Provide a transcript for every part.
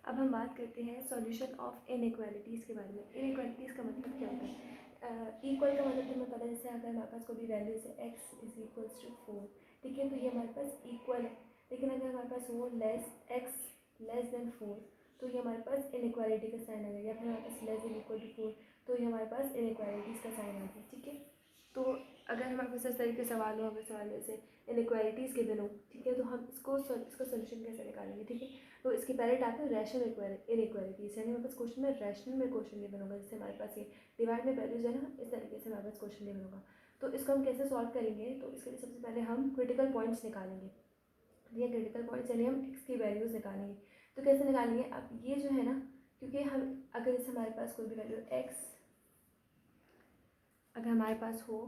अब हम बात करते हैं सॉल्यूशन ऑफ इनइक्वालिटीज़ के बारे में। इनइक्वालिटीज़ का मतलब क्या होता है? इक्वल का मतलब तुम्हें पता है, जैसे अगर हमारे पास कोई भी वैल्यू है x इज इक्वल्स टू 4, ठीक है, तो ये हमारे पास इक्वल है। लेकिन अगर हमारे पास हो x लेस देन 4 तो ये हमारे पास इनइक्वालिटी का साइन आ गया, या फिर हमारे पास लेस देन इक्वल टू 4 तो ये हमारे पास इनइक्वालिटीज़ का साइन आ गया, ठीक है। तो अगर हमारे पास इस तरीके के सवाल हो, हमें सवाल में से इनइक्वालिटीज़ गिवन हो, ठीक है, तो हम इसका सोल्यूशन कैसे निकालेंगे, ठीक है। तो इसके पहले टाइप है रैशनल इनइक्वालिटीज़, यानी हमारे पास क्वेश्चन में रैशनल में क्वेश्चन गिवन होगा। जैसे हमारे पास ये डिवाइड में वैल्यूज है ना, इस तरीके से हमारे पास क्वेश्चन गिवन होगा। तो इसको हम कैसे सॉल्व करेंगे, तो इसके लिए सबसे पहले हम क्रिटिकल पॉइंट्स निकालेंगे। ये क्रिटिकल पॉइंट्स यानी हम x की वैल्यूज़ निकालेंगे। तो कैसे निकालेंगे, अब ये जो है ना, क्योंकि हम अगर जैसे हमारे पास कोई भी वैल्यू x अगर हमारे पास हो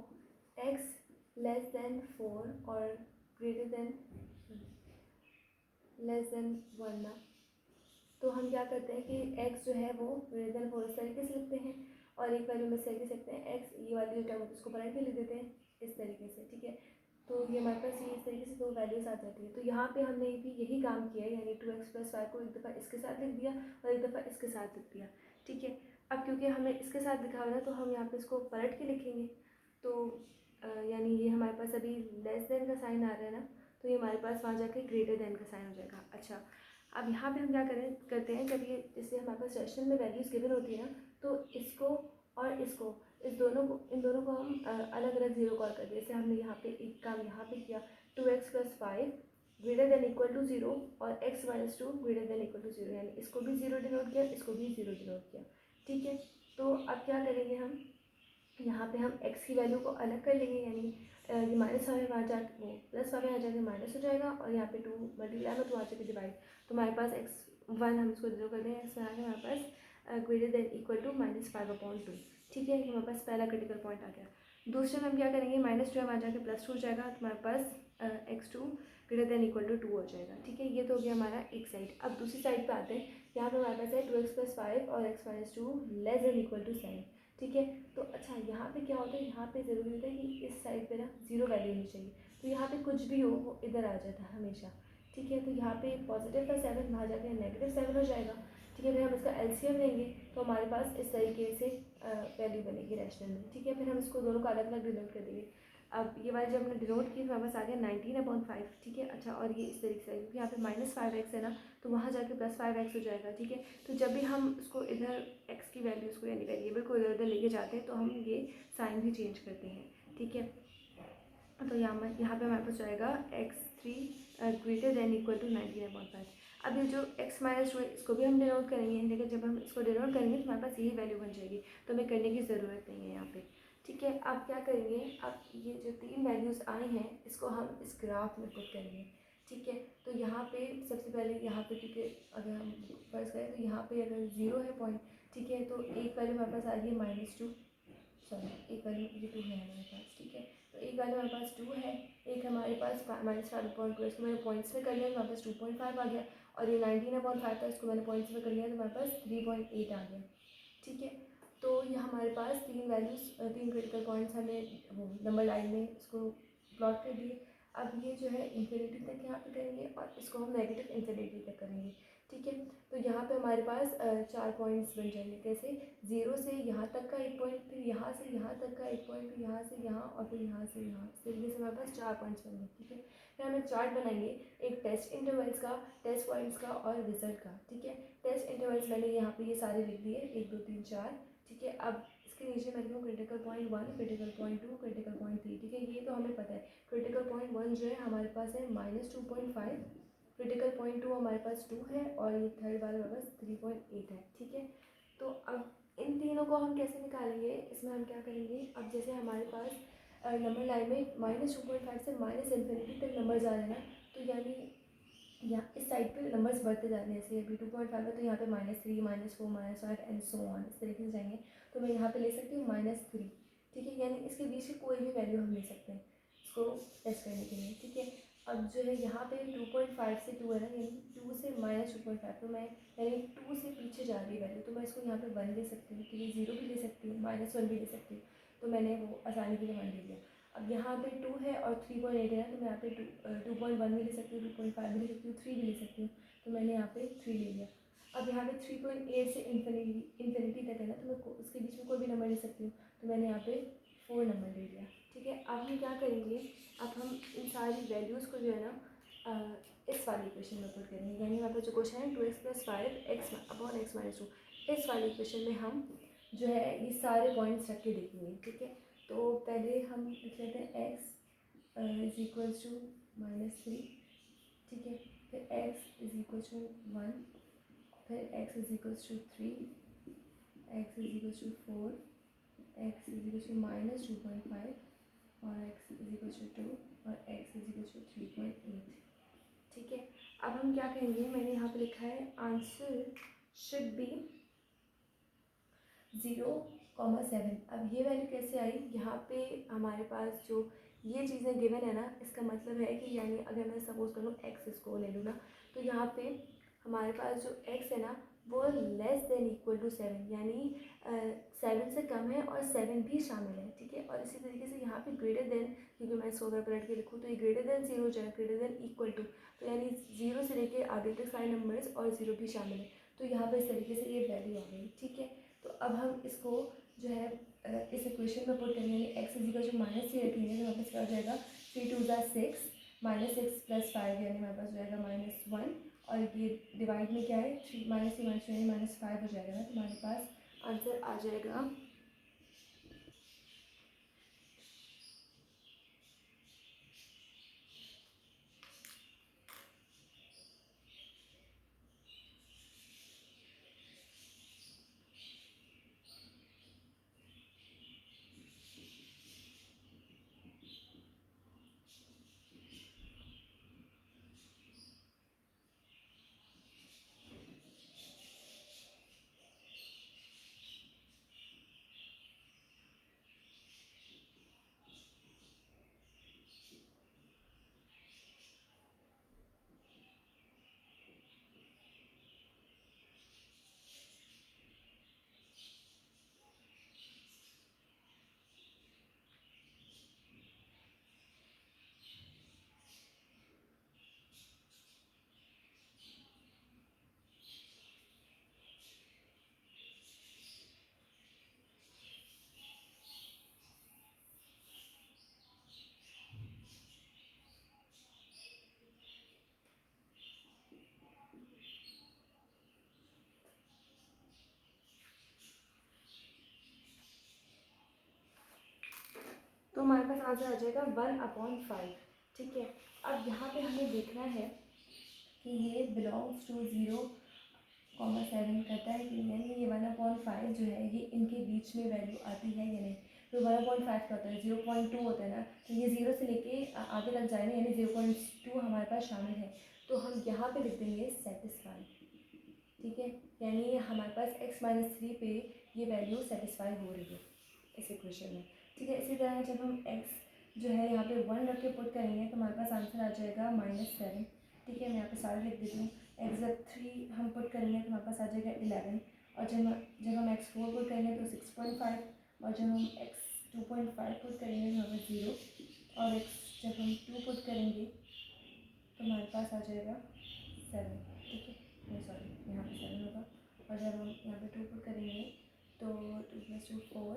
x लेस देन 4 और ग्रेटर देन लेस देन 1 ना, तो हम क्या करते हैं कि x जो है वो ग्रेटर देन 4 इस तरीके से लिखते हैं, और एक वैल्यू में से लिख सकते हैं x, ये वाली जो टर्म है उसको पलट के लिख देते हैं इस तरीके से, ठीक है। तो ये हमारे पास ये इस तरीके से दो वैल्यूज़ आ जाती है। तो यहाँ पे हमने भी यही काम किया है, यानी 2x + 5 को एक दफ़ा इसके साथ लिख दिया और एक दफ़ा इसके साथ लिख दिया, ठीक है। अब क्योंकि हमें इसके साथ लिखा हुआ है तो हम यहाँ पे इसको पलट के लिखेंगे। तो यानी ये हमारे पास अभी लेस देन का साइन आ रहा है ना, तो ये हमारे पास वहाँ जाके ग्रेटर देन का साइन हो जाएगा। अच्छा, अब यहाँ पे हम क्या करते हैं, जब ये जैसे हमारे पास रैशनल में वैल्यूज़ गिवन होती है ना, तो इसको और इसको इन दोनों को हम अलग अलग जीरो कॉल कर दिए। जैसे हमने यहाँ पे एक काम यहाँ पे किया, 2x + 5 greater than equal to 0 और x - 2 greater than equal to 0, यानी इसको भी 0 डिनोट किया, इसको भी 0 डिनोट किया, ठीक है। तो अब क्या करेंगे हम, यहाँ पे हम x की वैल्यू को अलग कर लेंगे, यानी ये -5 है, वहाँ जाके वो +5 है, यहाँ जाके माइनस हो जाएगा, और यहाँ पे 2 मल्टीप्लाई में तो वहाँ जाके डिवाइड, तो हमारे पास x1 हम इसको 0 कर दें, x में आगे हमारे पास ग्रेटर देन इक्वल टू -5/2, ठीक है। हमारे पास पहला क्रिटिकल पॉइंट आ गया। दूसरे में हम क्या करेंगे, -2 है, वहाँ जाके +2 हो जाएगा, तो हमारे पास x2 greater than equal to 2 हो जाएगा, ठीक है। ये तो हो गया हमारा एक साइड। अब दूसरी साइड पे आते हैं, यहाँ पे हमारे पास है 2x + 5 और x - 2 less than equal to 7, ठीक है। तो अच्छा, यहाँ पे क्या होता है, यहाँ पे ज़रूरी होता है कि इस साइड पे ना 0 वैल्यू होनी चाहिए, तो यहाँ पे कुछ भी हो वो इधर आ जाता है हमेशा, ठीक है। तो यहाँ पे पॉजिटिव का 7 वहाँ जाके -7 हो जाएगा, ठीक है। फिर हम इसका एलसीएम लेंगे तो हमारे पास इस तरीके से वैल्यू बनेगी रैशनल में, ठीक है। फिर हम इसको दोनों का अलग अलग डिनोट कर देंगे। अब ये वाली जब हमने डिनोट की तो हमारे पास आ गया 19/5, ठीक है। अच्छा, और ये इस तरीके से, क्योंकि यहाँ पे -5x है ना, तो वहाँ जाके +5x हो जाएगा, ठीक है। तो जब भी हम इसको इधर x की वैल्यूज़ को यानी वेरिएबल को इधर उधर लेके जाते हैं तो हम ये साइन भी चेंज करते हैं, ठीक है। तो यहाँ पे हमारे पास जाएगा x3 greater than equal to 19/5। अब ये जो x - 2 है इसको भी हम डिनोट करेंगे, लेकिन जब हम इसको डिनोट करेंगे तो हमारे पास यही वैल्यू बन जाएगी, तो हमें करने की ज़रूरत नहीं है यहाँ पे, ठीक है। अब क्या करेंगे, अब ये जो 3 वैल्यूज़ आई हैं इसको हम इस ग्राफ में पुट करेंगे, ठीक है। तो यहाँ पे सबसे पहले यहाँ पे, क्योंकि अगर हम फर्स्ट करें तो यहाँ पे अगर 0 है पॉइंट, ठीक है, तो एक वैल्यू हमारे पास आ गई -2, सॉरी एक वैल्यू ये 2 है हमारे पास, ठीक है। तो एक वैल्यू हमारे पास 2 है, एक हमारे पास -5/2, इसको मैंने पॉइंट्स में कर लिया तो हमारे पास 2.5 आ गया, और ये 19/5 था, इसको मैंने पॉइंट्स में कर लिया तो हमारे पास 3.8 आ गया, ठीक है। तो ये हमारे पास 3 वैल्यूज़ 3 क्रिटिकल पॉइंट्स हमने वो नंबर लाइन में इसको प्लॉट कर दिए। अब ये जो है इन्फिनिटी तक यहाँ पे करेंगे और इसको हम नेगेटिव इन्फिनिटी तक करेंगे, ठीक है। तो यहाँ पे हमारे पास 4 पॉइंट्स बन जाएंगे, कैसे, 0 से यहाँ तक का एक पॉइंट, फिर यहाँ से यहाँ तक का एक पॉइंट, फिर यहाँ से यहाँ, और फिर यहाँ से यहाँ, इस तरीके से हमारे पास 4 पॉइंट्स बन गए, ठीक है। फिर हम एक चार्ट बनाएंगे, एक टेस्ट इंटरवल्स का, टेस्ट पॉइंट्स का और रिजल्ट का, ठीक है। टेस्ट इंटरवल्स मैंने यहाँ पे ये सारे लिख दिए, 1 2 3 4, ठीक है। अब इसके नीचे मैं लिखूँ critical point 1, critical point 2, critical point 3, ठीक है। ये तो हमें पता है। क्रिटिकल पॉइंट 1 जो है हमारे पास है -2.5, क्रिटिकल पॉइंट 2 हमारे पास 2 है, और ये थर्ड वाला हमारे पास 3.8 है, ठीक है। तो अब इन तीनों को हम कैसे निकालेंगे, इसमें हम क्या करेंगे, अब जैसे हमारे पास नंबर लाइन में -2.5 से -इन्फिनिटी तक नंबर्स आ रहे हैं ना, तो यानी यहाँ इस साइड पे नंबर्स बढ़ते जा रहे हैं। जैसे अभी 2.5 है तो यहाँ पे -3 -4 -5 एंड सो ऑन, इस तरीके से जाएंगे। तो मैं यहाँ पे ले सकती हूँ -3, ठीक है, यानी इसके बीच की कोई भी वैल्यू हम ले सकते हैं इसको टेस्ट करने के लिए, ठीक है। अब जो है यहाँ पे 2.5 से 2 है ना, यानी 2 से -2.5, तो मैं यानी 2 से पीछे जा रही वैल्यू, तो मैं इसको यहाँ पे 1 ले सकती हूँ, तो ये 0 भी ले सकती हूँ, -1 भी ले सकती हूँ, तो मैंने वो आसानी के लिए 1 ले लिया। अब यहाँ पे 2 है और 3.8 है, तो मैं यहाँ पे 2.1 भी ले सकती हूँ, 2.5 भी ले सकती हूँ, 3 भी ले सकती हूँ, तो मैंने यहाँ पे 3 ले लिया। अब यहाँ पे 3.8 से इन्फिनिटी तक है ना, तो मैं उसके बीच में कोई भी नंबर ले सकती हूँ, तो मैंने यहाँ पे 4 नंबर ले लिया। ठीक है, अब हम क्या करेंगे, अब हम इन सारी वैल्यूज़ को जो है ना इस वाली इक्वेशन में पुट करेंगे। यानी हमारे पास जो क्वेश्चन है 2x+5 x/(x-2), इस वाली इक्वेशन में हम जो है ये सारे पॉइंट्स रख के देखेंगे। ठीक है, तो पहले हम लिख लेते हैं x = -3। ठीक है, फिर x = 1, फिर x = 3, x = 4, x = -2.5 और x = 2 और x = 3.8। ठीक है, अब हम क्या कहेंगे, मैंने यहाँ पे लिखा है आंसर शुड बी 0,7। अब ये वैल्यू कैसे आई, यहाँ पे हमारे पास जो ये चीज़ें गिवन है ना, इसका मतलब है कि यानी अगर मैं सपोज करूँ x इसको ले लूँ ना, तो यहाँ पे हमारे पास जो x है ना वो << 7, यानी 7 से कम है और 7 भी शामिल है। ठीक है, और इसी तरीके से यहाँ पे ग्रेटर देन, क्योंकि मैं इसको अगर पलट के लिखूँ तो ये ग्रेटर देन 0 हो जाएगा, ग्रेटर देन इक्वल टू, तो यानी 0 से लेके आगे तक सारे नंबर्स और 0 भी शामिल है, तो यहाँ पर इस तरीके से ये वैल्यू आ गई। ठीक है, तो अब हम इसको जो है इस इक्वेशन में पुट करेंगे, यानी x -3 रखेंगे, तो हमारे पास क्या हो जाएगा, 3 2 6, -6 + 5 यानी हमारे पास हो जाएगा -1, और ये डिवाइड में क्या है, 3 -3 यानी -5 हो जाएगा ना, तो हमारे पास आंसर आ जाएगा तो हमारे पास आंसर आ जाएगा 1/5। ठीक है, अब यहाँ पे हमें देखना है कि ये बिलोंग्स टू 0,7 करता है कि नहीं, यानी ये 1/5 जो है ये इनके बीच में वैल्यू आती है या नहीं। तो 1/5 का होता है 0.2 होता है ना, तो ये 0 से लेके आगे तक जाएंगे, यानी 0.2 हमारे पास शामिल है, तो हम यहाँ पे लिख देंगे सेटिस्फाई। ठीक है, यानी हमारे पास x-3 पे ये वैल्यू सेटिस्फाई हो रही है इस इक्वेशन में। ठीक है, इसी तरह जब हम x जो है यहाँ पे 1 रख के पुट करेंगे तो हमारे पास आंसर आ जाएगा -7। ठीक है, मैं यहाँ पे सारे लिख देती हूँ। x जब 3 हम पुट करेंगे तो हमारे पास आ जाएगा 11, और जब हम x4 पुट करेंगे तो 6.5, और जब हम x 2.5 पुट करेंगे तो हमारे पास 0, और x जब हम 2 पुट करेंगे तो हमारे पास आ जाएगा 7। ठीक है, नहीं सॉरी, यहाँ पे 7 होगा, और जब हम यहाँ पे 2 पुट करेंगे तो 2 + 2 4,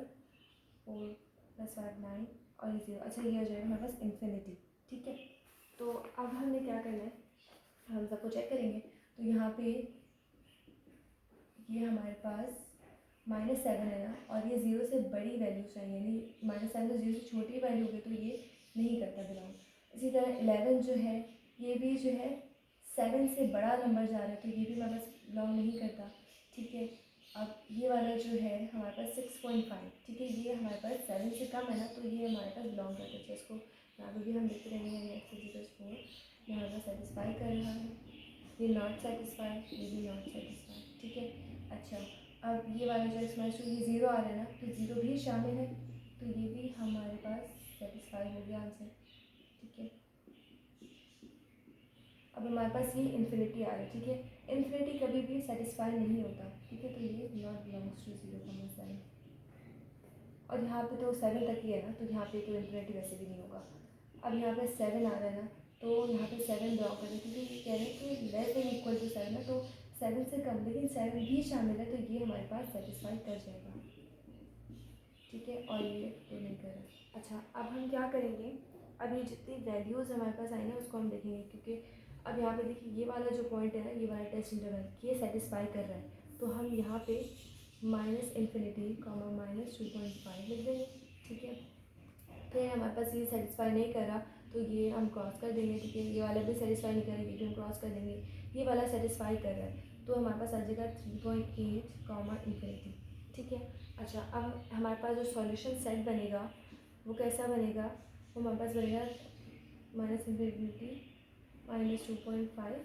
4 + 5 9, और ये 0। अच्छा, ये हो जाएगा हमारे पास इन्फिनिटी। ठीक है, तो अब हमने क्या करना है, हम सबको चेक करेंगे, तो यहाँ पे ये हमारे पास -7 है ना, और ये 0 से बड़ी वैल्यू चाहिए, यानी -7 तो 0 से छोटी वैल्यू होगी, तो ये नहीं करता बिलोंग। इसी तरह 11 जो है ये भी जो है 7 से बड़ा नंबर जा रहा है, तो ये भी हमारे पास बिलोंग नहीं करता। ठीक है, अब ये वाला जो है हमारे पास 6.5, ठीक है, ये हमारे पास 7 से कम है ना, तो ये हमारे पास बिलोंग करता है। तो इसको यहाँ पे भी हम लिखते रहेंगे, x = 4, ये हमारे पास सेटिस्फाई कर रहा है, ये नॉट सेटिस्फाई, ये भी नॉट सेटिस्फाई। ठीक है, अच्छा, अब ये वाला जो x-2 ये 0 आ रहा है ना, तो 0 भी शामिल है, तो ये भी हमारे पास सेटिस्फाई हो गया आंसर। ठीक है, अब हमारे पास ये इन्फिनिटी आ रहा है। ठीक है, इन्फिनिटी कभी भी सेटिस्फाई नहीं होता। ठीक है, तो ये नॉट बिलोंग्स टू 0,7, और यहाँ पे तो 7 तक ही है ना, तो यहाँ पे तो इन्फिनिटी वैसे भी नहीं होगा। अब यहाँ पे 7 आ रहा है ना, तो यहाँ पे 7 बिलोंग करें, क्योंकि ये कह रहे हैं कि << 7 = 7 है, तो 7 से कम लेकिन 7 भी शामिल है, तो ये हमारे पास सेटिस्फाई कर जाएगा, ठीक है। और ये तो नहीं कर रहा। अच्छा, अब हम क्या करेंगे, अब ये जितनी वैल्यूज़ हमारे पास आई ना उसको हम देखेंगे, क्योंकि अब यहाँ पे देखिए ये वाला जो पॉइंट है ना, ये वाला टेस्ट इंटरवल ये सेटिस्फाई कर रहा है, तो हम यहाँ पे -∞, -2.5 लिख देंगे, ठीक है। तो ये हमारे पास ये सेटिस्फाई नहीं कर रहा, तो ये हम क्रॉस कर देंगे, ठीक है। ये वाला भी सेटिस्फाई नहीं करेगी, तो हम क्रॉस कर देंगे। ये वाला सेटिस्फाई कर रहा है, तो हमारे पास आ जाएगा 3.8, ठीक है। अच्छा, अब हमारे पास जो सॉल्यूशन सेट बनेगा वो कैसा बनेगा, वो हमारे पास बनेगा -∞, -2.5,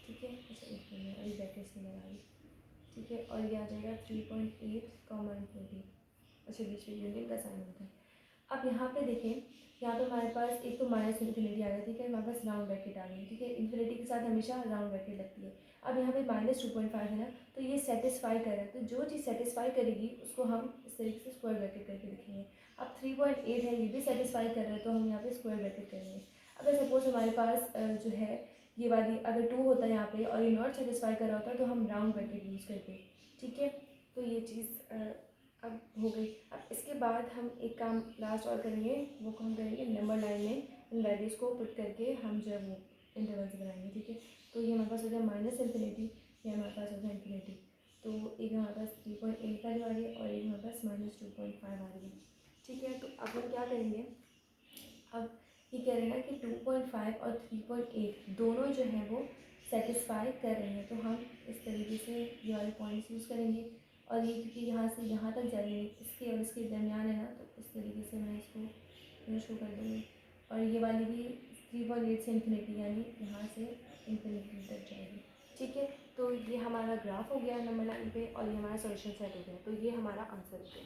ठीक है। अच्छा, एक मिनट अभी ब्रैकेट्स नहीं लगा रही, ठीक है। और ये आ जाएगा 3.8, ∞। अच्छा, बीच में यूनिट का साइन होता है। अब यहाँ पे देखें, यहाँ पे हमारे पास एक तो -∞ आ गया, ठीक है। हमारे पास राउंड ब्रैकेट आ गई, ठीक है। इन्फिनिटी के साथ हमेशा राउंड ब्रैकेट लगती है। अब यहाँ पे -2.5 है ना, तो ये सेटिस्फाई कर रहा है, तो जो चीज़ सेटिस्फाई करेगी उसको हम इस तरीके से स्क्वायर ब्रैकेट करके लिखेंगे। अब 3.8 है, ये भी सेटिस्फाई कर रहा है, तो हम यहाँ पे स्क्वायर ब्रैकेट करेंगे। अगर सपोज हमारे पास जो है ये वाली अगर 2 होता है यहाँ पे और ये नॉट सेटिस्फाई कर रहा होता है, तो हम राउंड ब्रैकेट यूज़ करते, ठीक है। तो ये चीज़ अब हो गई। अब इसके बाद हम एक काम लास्ट और करेंगे, वो हम करेंगे नंबर लाइन में इन वैल्यूज़ को पुट करके हम जो है वो इंटरवल्स बनाएंगे, ठीक है। तो ये हमारे पास हो गया -∞, ये हमारे पास हो गया ∞। तो एक हमारे पास 3.8 वैल्यू आ रही है और एक हमारे पास -2.5 आ रही है, ठीक है। तो अब हम क्या करेंगे, अब ये कह रहे हैं ना कि 2.5 और 3.8 दोनों जो है वो सेटिस्फाई कर रहे हैं, तो हम इस तरीके से ये वाले पॉइंट्स यूज़ करेंगे। और ये क्योंकि यहाँ से यहाँ तक जाएंगे, इसके और इसके दरमियान है ना, तो इस तरीके से मैं इसको शो कर दूँगी। और ये वाली भी 3.8 से ∞, यानी यहाँ से ∞ तक जाएगी, ठीक है। तो ये हमारा ग्राफ हो गया नंबर लाइन पे, और ये हमारा सॉल्यूशन सेट हो गया, तो ये हमारा आंसर हो गया।